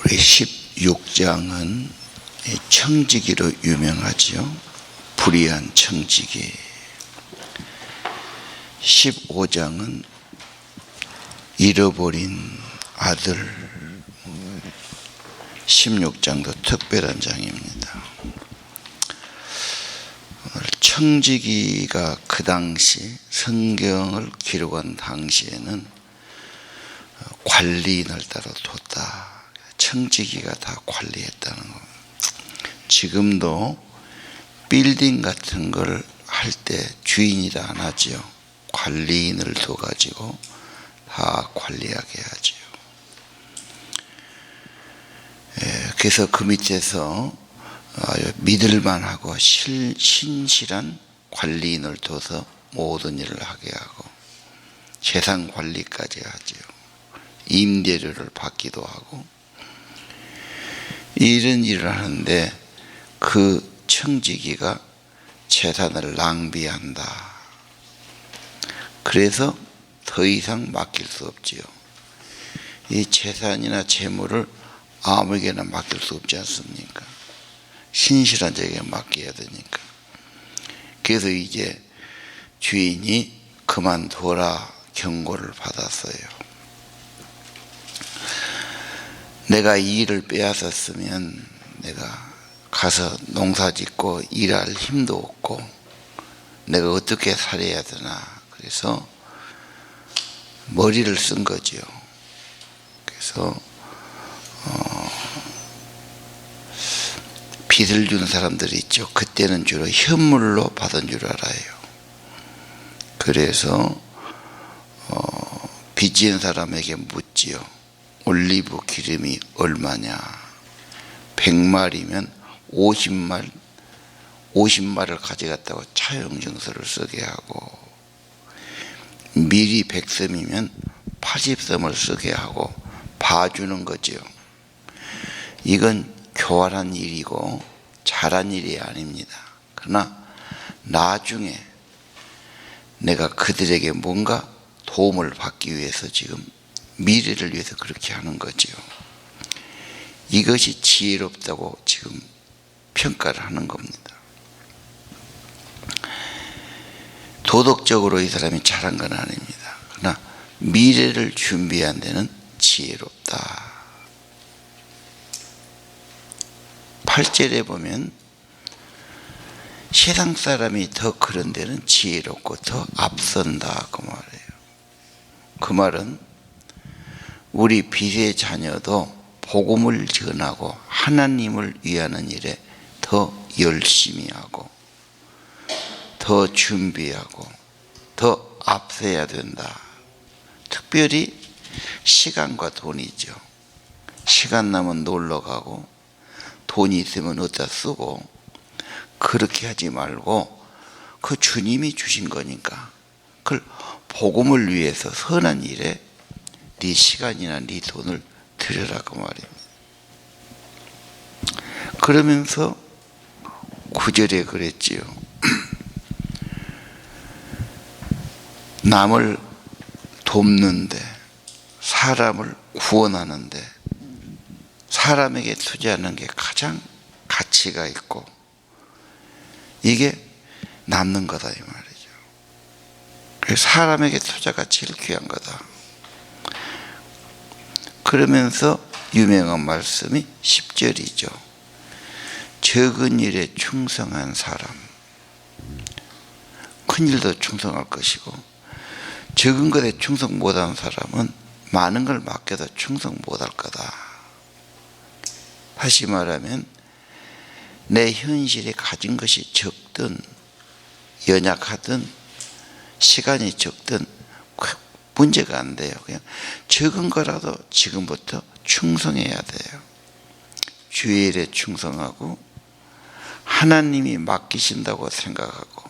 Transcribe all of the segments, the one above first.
우리 16장은 청지기로 유명하지요. 불의한 청지기. 15장은 잃어버린 아들. 16장도 특별한 장입니다. 청지기가 그 당시 성경을 기록한 당시에는 관리인을 따라 뒀다. 청지기가 다 관리했다는 겁니다. 지금도 빌딩 같은 걸 할 때 주인이 다 안 하지요. 관리인을 둬가지고 다 관리하게 하지요. 그래서 그 밑에서 믿을만하고 신실한 관리인을 둬서 모든 일을 하게 하고 재산 관리까지 하지요. 임대료를 받기도 하고 이런 일을 하는데 그 청지기가 재산을 낭비한다. 그래서 더 이상 맡길 수 없지요. 이 재산이나 재물을 아무에게나 맡길 수 없지 않습니까? 신실한 자에게 맡겨야 되니까. 그래서 이제 주인이 그만둬라 경고를 받았어요. 내가 이 일을 빼앗았으면 내가 가서 농사 짓고 일할 힘도 없고 내가 어떻게 살아야 되나. 그래서 머리를 쓴 거죠. 그래서 빚을 준 사람들이 있죠. 그때는 주로 현물로 받은 줄 알아요. 그래서 빚진 사람에게 묻지요. 올리브 기름이 얼마냐? 100마리면 50마리를 가져갔다고 차용증서를 쓰게 하고, 밀이 100섬이면 80섬을 쓰게 하고 봐주는 거지요. 이건 교활한 일이고 잘한 일이 아닙니다. 그러나 나중에 내가 그들에게 뭔가 도움을 받기 위해서 지금 미래를 위해서 그렇게 하는 거지요. 이것이 지혜롭다고 지금 평가를 하는 겁니다. 도덕적으로 이 사람이 잘한 건 아닙니다. 그러나 미래를 준비한 데는 지혜롭다. 8절에 보면 세상 사람이 더 그런 데는 지혜롭고 더 앞선다 그 말이에요. 그 말은 우리 빛의 자녀도 복음을 전하고 하나님을 위하는 일에 더 열심히 하고 더 준비하고 더 앞서야 된다. 특별히 시간과 돈이죠. 시간 나면 놀러 가고 돈이 있으면 어디다 쓰고 그렇게 하지 말고 그 주님이 주신 거니까 그걸 복음을 위해서 선한 일에 네 시간이나 네 돈을 들여라고 말입니다. 그러면서 9절에 그랬지요. 남을 돕는데 사람을 구원하는데 사람에게 투자하는 게 가장 가치가 있고 이게 남는 거다 이 말이죠. 그래서 사람에게 투자가 제일 귀한 거다. 그러면서 유명한 말씀이 10절이죠. 적은 일에 충성한 사람 큰 일도 충성할 것이고 적은 것에 충성 못하는 사람은 많은 걸 맡겨도 충성 못할 거다. 다시 말하면 내 현실에 가진 것이 적든 연약하든 시간이 적든 문제가 안 돼요. 그냥 적은 거라도 지금부터 충성해야 돼요. 주의 일에 충성하고 하나님이 맡기신다고 생각하고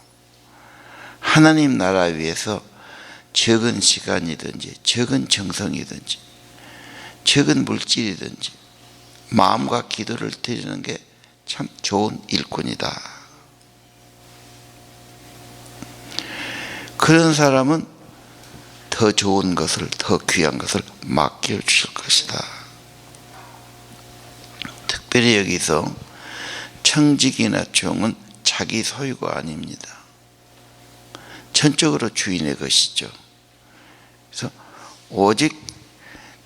하나님 나라 위해서 적은 시간이든지 적은 정성이든지 적은 물질이든지 마음과 기도를 드리는 게 참 좋은 일꾼이다. 그런 사람은 더 좋은 것을 더 귀한 것을 맡겨주실 것이다. 특별히 여기서 청직이나 종은 자기 소유가 아닙니다. 전적으로 주인의 것이죠. 그래서 오직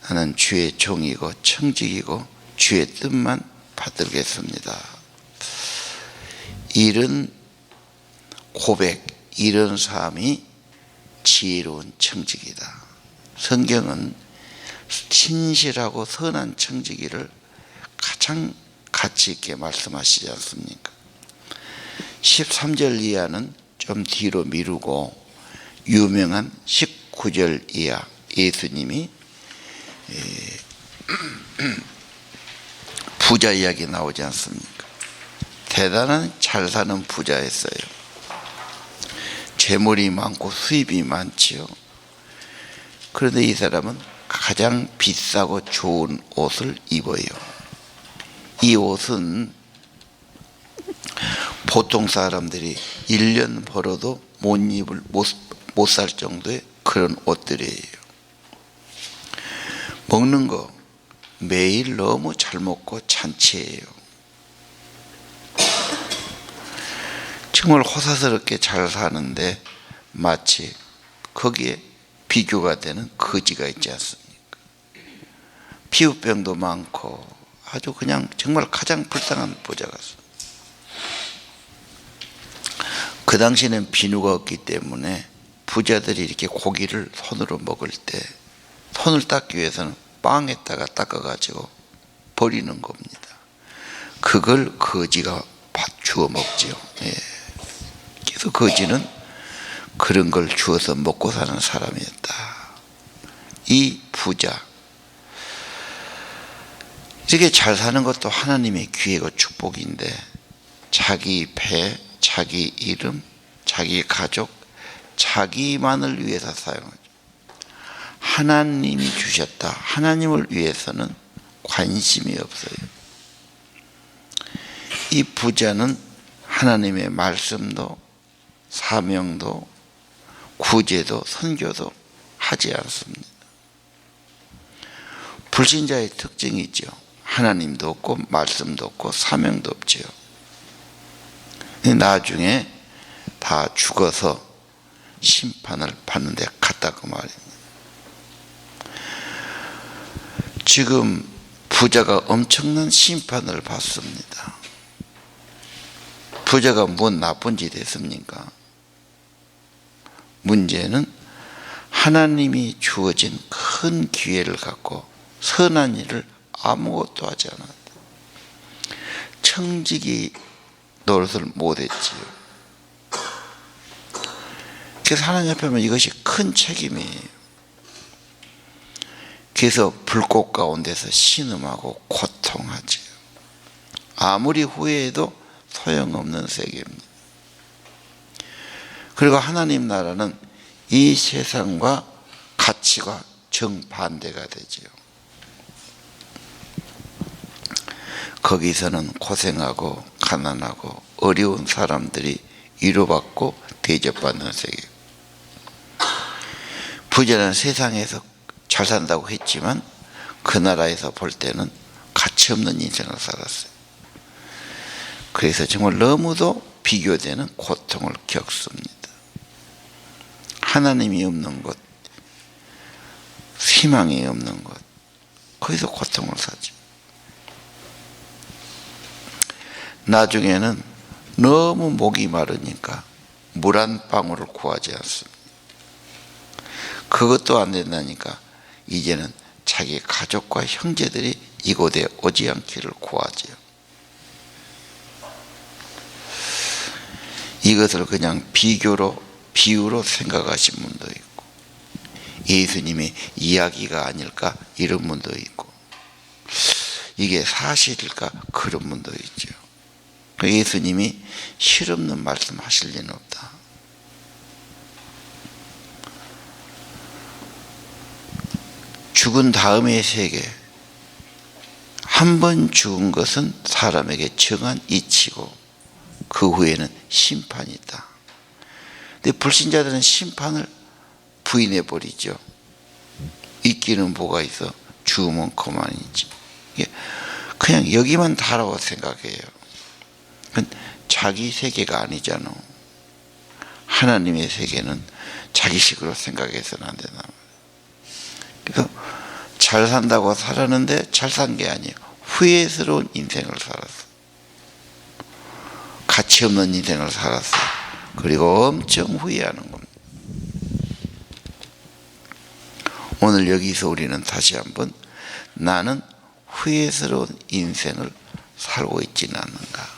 나는 주의 종이고 청직이고 주의 뜻만 받들겠습니다. 이런 고백, 이런 삶이 지혜로운 청직이다. 성경은 신실하고 선한 청지기를 가장 가치 있게 말씀하시지 않습니까? 13절 이하는 좀 뒤로 미루고 유명한 19절 이하 예수님이 부자 이야기 나오지 않습니까? 대단한 잘 사는 부자였어요. 재물이 많고 수입이 많지요. 그런데 이 사람은 가장 비싸고 좋은 옷을 입어요. 이 옷은 보통 사람들이 1년 벌어도 못 살 정도의 그런 옷들이에요. 먹는 거 매일 너무 잘 먹고 잔치해요. 정말 호사스럽게 잘 사는데 마치 거기에 비교가 되는 거지가 있지 않습니까? 피부병도 많고 아주 그냥 정말 가장 불쌍한 부자가 있어요. 그 당시에는 비누가 없기 때문에 부자들이 이렇게 고기를 손으로 먹을 때 손을 닦기 위해서는 빵에다가 닦아가지고 버리는 겁니다. 그걸 거지가 주워 먹지요. 예. 그래서 거지는 그런 걸 주워서 먹고 사는 사람이었다. 이 부자, 이렇게 잘 사는 것도 하나님의 기회고 축복인데 자기 배, 자기 이름, 자기 가족, 자기만을 위해서 사용하죠. 하나님이 주셨다. 하나님을 위해서는 관심이 없어요. 이 부자는 하나님의 말씀도 사명도 구제도 선교도 하지 않습니다. 불신자의 특징이 있죠. 하나님도 없고 말씀도 없고 사명도 없지요. 나중에 다 죽어서 심판을 받는데 갔다고 말입니다. 지금 부자가 엄청난 심판을 받습니다. 부자가 뭔 나쁜 짓 했습니까? 문제는 하나님이 주어진 큰 기회를 갖고 선한 일을 아무것도 하지 않았다. 청지기 노릇을 못했지요. 그래서 하나님 앞에 보면 이것이 큰 책임이에요. 그래서 불꽃 가운데서 신음하고 고통하지요. 아무리 후회해도 소용없는 세계입니다. 그리고 하나님 나라는 이 세상과 가치가 정반대가 되지요. 거기서는 고생하고 가난하고 어려운 사람들이 위로받고 대접받는 세계. 부자는 세상에서 잘 산다고 했지만 그 나라에서 볼 때는 가치 없는 인생을 살았어요. 그래서 정말 너무도 비교되는 고통을 겪습니다. 하나님이 없는 곳, 희망이 없는 곳, 거기서 고통을 사죠. 나중에는 너무 목이 마르니까 물 한 방울을 구하지 않습니다. 그것도 안 된다니까 이제는 자기 가족과 형제들이 이곳에 오지 않기를 구하지요. 이것을 그냥 비유로 생각하신 분도 있고 예수님의 이야기가 아닐까 이런 분도 있고 이게 사실일까 그런 분도 있죠. 예수님이 실없는 말씀 하실 리는 없다. 죽은 다음의 세계, 한 번 죽은 것은 사람에게 정한 이치고 그 후에는 심판이 있다. 근데 불신자들은 심판을 부인해 버리죠. 있기는 뭐가 있어? 죽으면 그만이지. 그냥 그냥 여기만 다라고 생각해요. 그건 자기 세계가 아니잖아. 하나님의 세계는 자기식으로 생각해서는 안 된다. 그래서 잘 산다고 살았는데 잘 산 게 아니에요. 후회스러운 인생을 살았어. 가치 없는 인생을 살았어. 그리고 엄청 후회하는 겁니다. 오늘 여기서 우리는 다시 한번 나는 후회스러운 인생을 살고 있지는 않는가.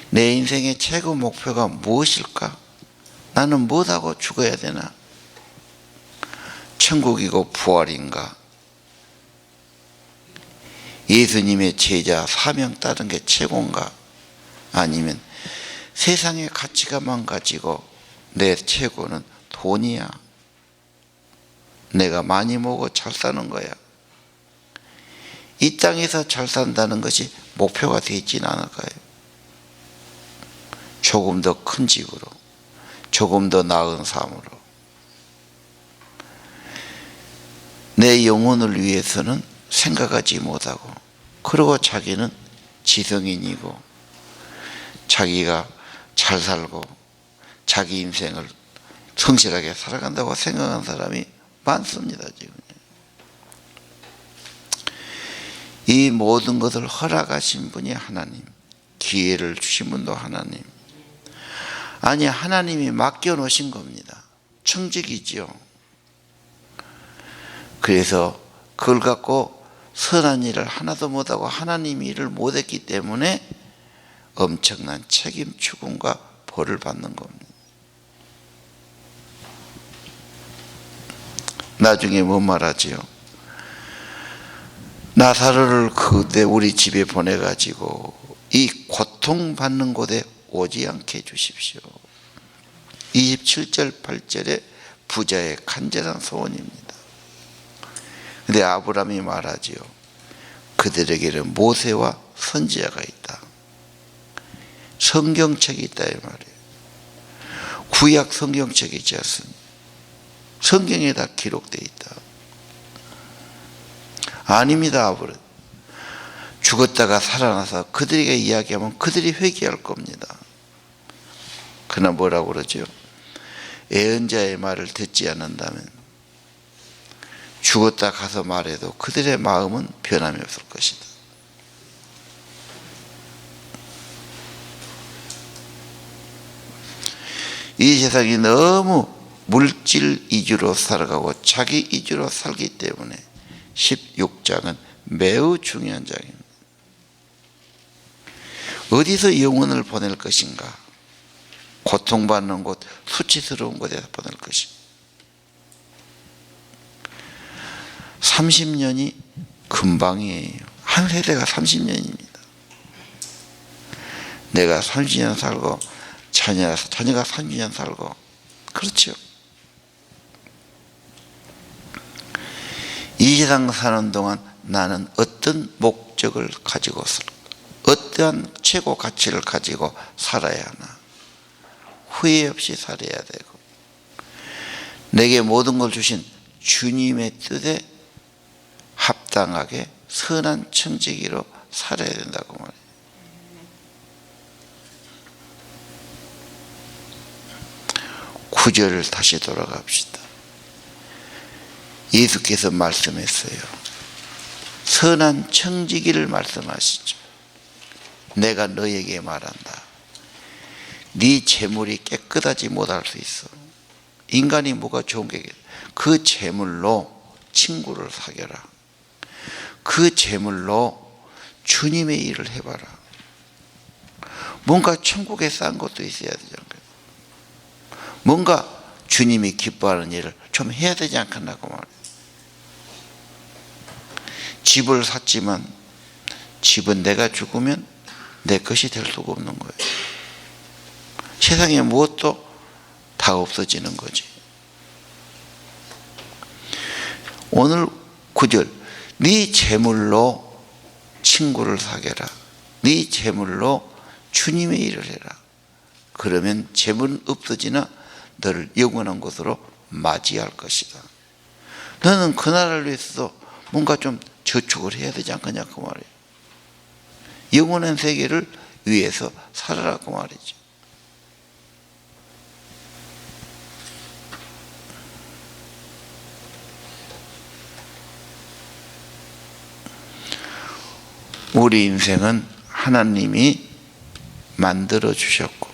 내 인생의 최고 목표가 무엇일까? 나는 무엇하고 죽어야 되나? 천국이고 부활인가? 예수님의 제자 사명 따른 게 최고인가? 아니면 세상의 가치가만 가지고 내 최고는 돈이야. 내가 많이 먹고 잘 사는 거야. 이 땅에서 잘 산다는 것이 목표가 되어 있지는 않을까요? 조금 더 큰 집으로, 조금 더 나은 삶으로. 내 영혼을 위해서는 생각하지 못하고, 그리고 자기는 지성인이고 자기가 잘 살고 자기 인생을 성실하게 살아간다고 생각하는 사람이 많습니다. 지금 이 모든 것을 허락하신 분이 하나님, 기회를 주신 분도 하나님. 아니, 하나님이 맡겨놓으신 겁니다. 청직이지요. 그래서 그걸 갖고 선한 일을 하나도 못하고 하나님 일을 못했기 때문에 엄청난 책임 추궁과 벌을 받는 겁니다. 나중에 뭐 말하지요? 나사로를 그때 우리 집에 보내가지고 이 고통받는 곳에 오지 않게 해주십시오. 27절 8절에 부자의 간절한 소원입니다. 근데 아브라함이 말하지요. 그들에게는 모세와 선지자가 있다. 성경책이 있다 이 말이에요. 구약 성경책이 있지 않습니까? 성경에 다 기록되어 있다. 아닙니다. 아브라함. 죽었다가 살아나서 그들에게 이야기하면 그들이 회개할 겁니다. 그러나 뭐라고 그러죠? 애언자의 말을 듣지 않는다면 죽었다 가서 말해도 그들의 마음은 변함이 없을 것이다. 이 세상이 너무 물질 위주로 살아가고 자기 위주로 살기 때문에 16장은 매우 중요한 장입니다. 어디서 영혼을 보낼 것인가? 고통받는 곳, 수치스러운 곳에서 보낼 것인가? 30년이 금방이에요. 한 세대가 30년입니다. 내가 30년 살고 자녀가 30년 살고, 그렇죠. 이 세상 사는 동안 나는 어떤 목적을 가지고 살까? 어떠한 최고 가치를 가지고 살아야 하나? 후회 없이 살아야 되고, 내게 모든 걸 주신 주님의 뜻에 합당하게 선한 청지기로 살아야 된다고 말해요. 구절을 다시 돌아갑시다. 예수께서 말씀했어요. 선한 청지기를 말씀하시죠. 내가 너에게 말한다. 네 재물이 깨끗하지 못할 수 있어. 인간이 뭐가 좋은 게, 그 재물로 친구를 사귀어라. 그 재물로 주님의 일을 해봐라. 뭔가 천국에 싼 것도 있어야 되잖아요. 뭔가 주님이 기뻐하는 일을 좀 해야 되지 않겠나고 말이에요. 집을 샀지만 집은 내가 죽으면 내 것이 될 수가 없는 거예요. 세상에 무엇도 다 없어지는 거지. 오늘 9절, 네 재물로 친구를 사귀라. 네 재물로 주님의 일을 해라. 그러면 재물은 없어지나 너를 영원한 곳으로 맞이할 것이다. 너는 그 나라를 위해서도 뭔가 좀 저축을 해야 되지 않겠냐 그 말이에요. 영원한 세계를 위해서 살아라 그 말이죠. 우리 인생은 하나님이 만들어 주셨고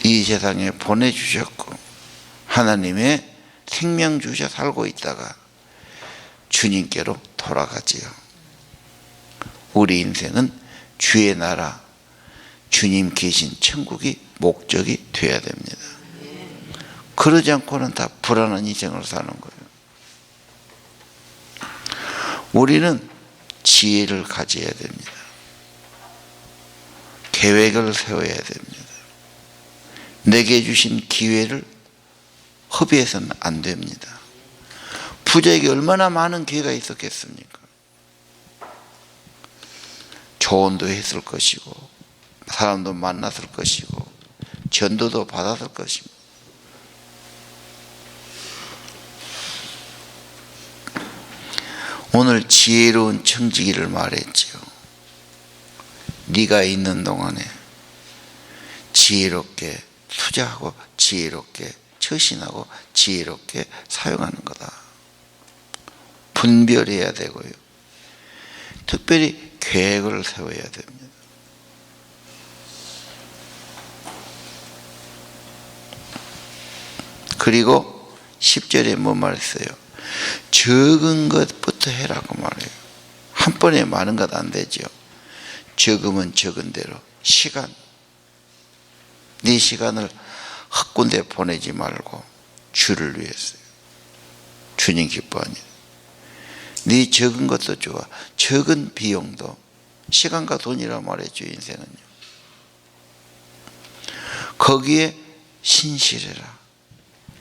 이 세상에 보내주셨고 하나님의 생명 주셔 살고 있다가 주님께로 돌아가지요. 우리 인생은 주의 나라, 주님 계신 천국이 목적이 되어야 됩니다. 그러지 않고는 다 불안한 인생을 사는 거예요. 우리는 지혜를 가져야 됩니다. 계획을 세워야 됩니다. 내게 주신 기회를 허비해서는 안 됩니다. 부자에게 얼마나 많은 기회가 있었겠습니까? 조언도 했을 것이고 사람도 만났을 것이고 전도도 받았을 것입니다. 오늘 지혜로운 청지기를 말했지요. 네가 있는 동안에 지혜롭게 투자하고 지혜롭게 처신하고 지혜롭게 사용하는 거다. 분별해야 되고요. 특별히 계획을 세워야 됩니다. 그리고 10절에 뭐 말했어요? 적은 것부터 해라고 말해요. 한 번에 많은 것 안 되죠. 적으면 적은 대로 시간, 네 시간을 헛군데 보내지 말고 주를 위해서요. 주님 기뻐하니 네 적은 것도 좋아. 적은 비용도 시간과 돈이라 말했죠. 인생은요. 거기에 신실해라.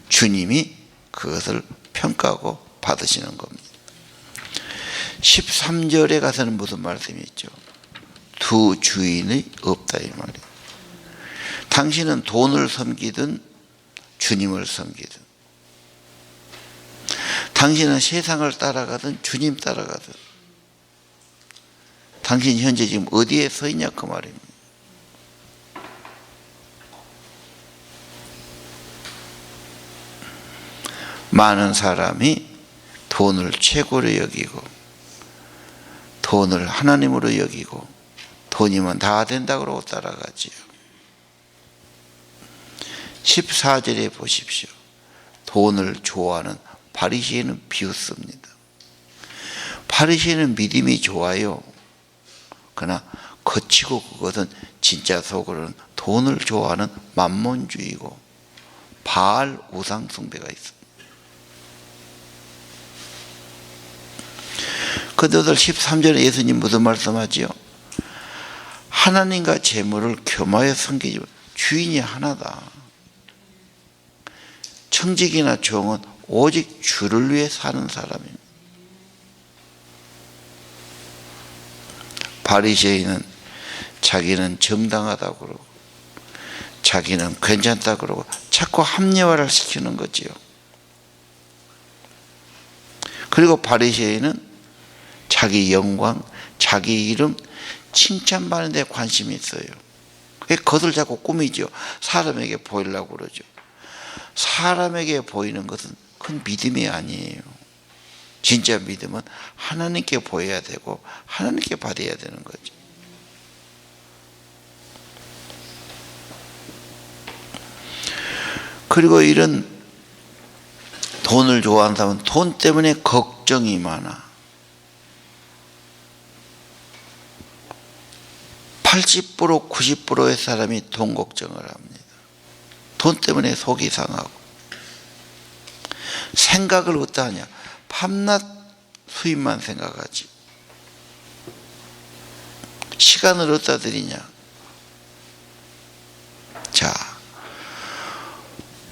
주님이 그것을 평가하고 받으시는 겁니다. 13절에 가서는 무슨 말씀이 있죠? 두 주인이 없다 이 말이에요. 당신은 돈을 섬기든 주님을 섬기든, 당신은 세상을 따라가든 주님 따라가든, 당신 현재 지금 어디에 서 있냐 그 말입니다. 많은 사람이 돈을 최고로 여기고 돈을 하나님으로 여기고 돈이면 다 된다고 그러고 따라가지요. 14절에 보십시오. 돈을 좋아하는 바리새인은 비웃습니다. 바리새인은 믿음이 좋아요. 그러나 거치고 그것은 진짜 속으로는 돈을 좋아하는 만몬주의고 바알 우상 숭배가 있습니다. 그들들 13절에 예수님 무슨 말씀하지요? 하나님과 재물을 겸하여 섬기지 주인이 하나다. 청직이나 종은 오직 주를 위해 사는 사람입니다. 바리새인은 자기는 정당하다고 그러고 자기는 괜찮다고 그러고 자꾸 합리화를 시키는 거지요. 그리고 바리새인은 자기 영광, 자기 이름 칭찬받는 데 관심이 있어요. 그것을 자꾸 꾸미죠. 사람에게 보이려고 그러죠. 사람에게 보이는 것은 그건 믿음이 아니에요. 진짜 믿음은 하나님께 보여야 되고 하나님께 받아야 되는 거죠. 그리고 이런 돈을 좋아하는 사람은 돈 때문에 걱정이 많아. 80% 90%의 사람이 돈 걱정을 합니다. 돈 때문에 속이 상하고. 생각을 어디다 하냐? 밤낮 수입만 생각하지. 시간을 어디다 드리냐? 자,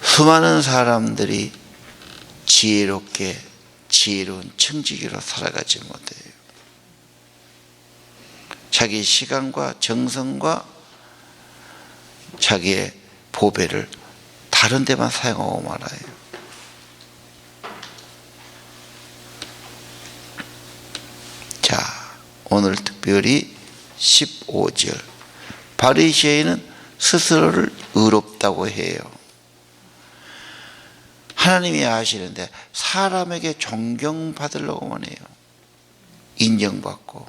수많은 사람들이 지혜롭게 지혜로운 청지기로 살아가지 못해요. 자기 시간과 정성과 자기의 보배를 다른 데만 사용하고 말아요. 자, 오늘 특별히 15절. 바리새인은 스스로를 의롭다고 해요. 하나님이 아시는데 사람에게 존경받으려고만 해요. 인정받고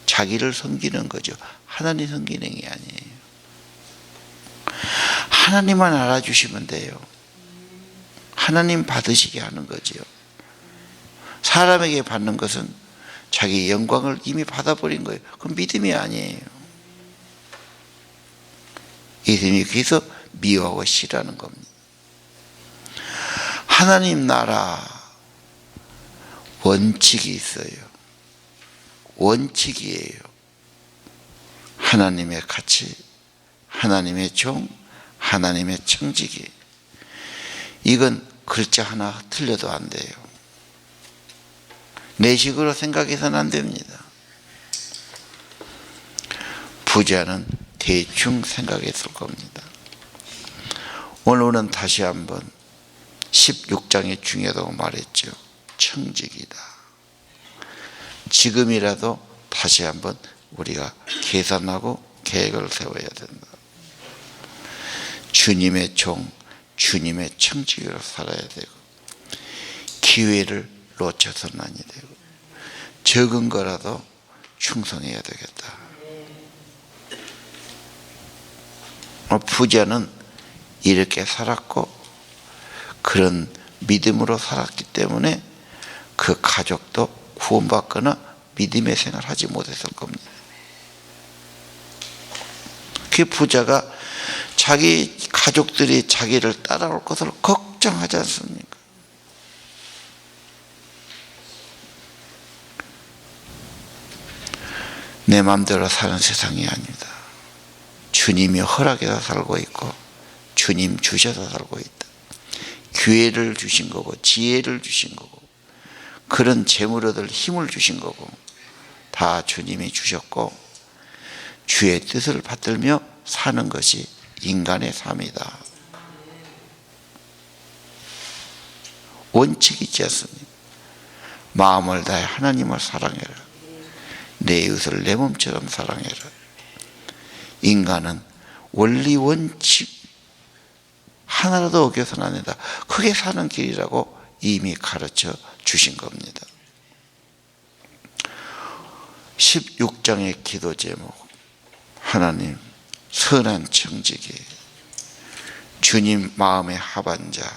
자기를 섬기는 거죠. 하나님 섬기는 게 아니에요. 하나님만 알아주시면 돼요. 하나님 받으시게 하는 거죠. 사람에게 받는 것은 자기 영광을 이미 받아버린 거예요. 그건 믿음이 아니에요. 믿음이 그래서 미워하고 싫어하는 겁니다. 하나님 나라 원칙이 있어요. 원칙이에요. 하나님의 가치, 하나님의 종, 하나님의 청지기. 이건 글자 하나 틀려도 안 돼요. 내 식으로 생각해서는 안 됩니다. 부자는 대충 생각했을 겁니다. 오늘은 다시 한번 16장의 중요하다고 말했죠. 청직이다. 지금이라도 다시 한번 우리가 계산하고 계획을 세워야 된다. 주님의 종, 주님의 청직으로 살아야 되고, 기회를 놓쳐서는 아니 되고, 적은 거라도 충성해야 되겠다. 부자는 이렇게 살았고 그런 믿음으로 살았기 때문에 그 가족도 구원받거나 믿음의 생활을 하지 못했을 겁니다. 그 부자가 자기 가족들이 자기를 따라올 것을 걱정하지 않습니까? 내 마음대로 사는 세상이 아닙니다. 주님이 허락해서 살고 있고 주님 주셔서 살고 있다. 기회를 주신 거고 지혜를 주신 거고 그런 재물 얻을 힘을 주신 거고 다 주님이 주셨고 주의 뜻을 받들며 사는 것이 인간의 삶이다. 원칙이 있지 않습니까? 마음을 다해 하나님을 사랑해라. 내 이웃을 내 몸처럼 사랑해라. 인간은 원리 원칙 하나라도 어겨서는 안 된다. 그게 사는 길이라고 이미 가르쳐 주신 겁니다. 16장의 기도 제목, 하나님 선한 청지기, 주님 마음에 합한 자,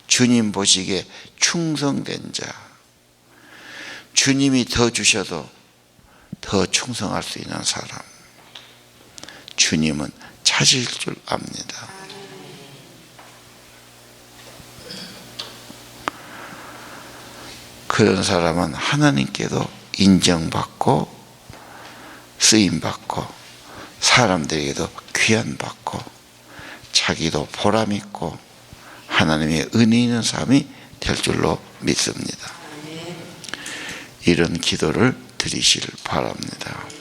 주님 보시기에 충성된 자, 주님이 더 주셔도 더 충성할 수 있는 사람, 주님은 찾을 줄 압니다. 그런 사람은 하나님께도 인정받고 쓰임받고 사람들에게도 귀한받고 자기도 보람있고 하나님의 은혜 있는 삶이 될 줄로 믿습니다. 이런 기도를 드리시길 바랍니다.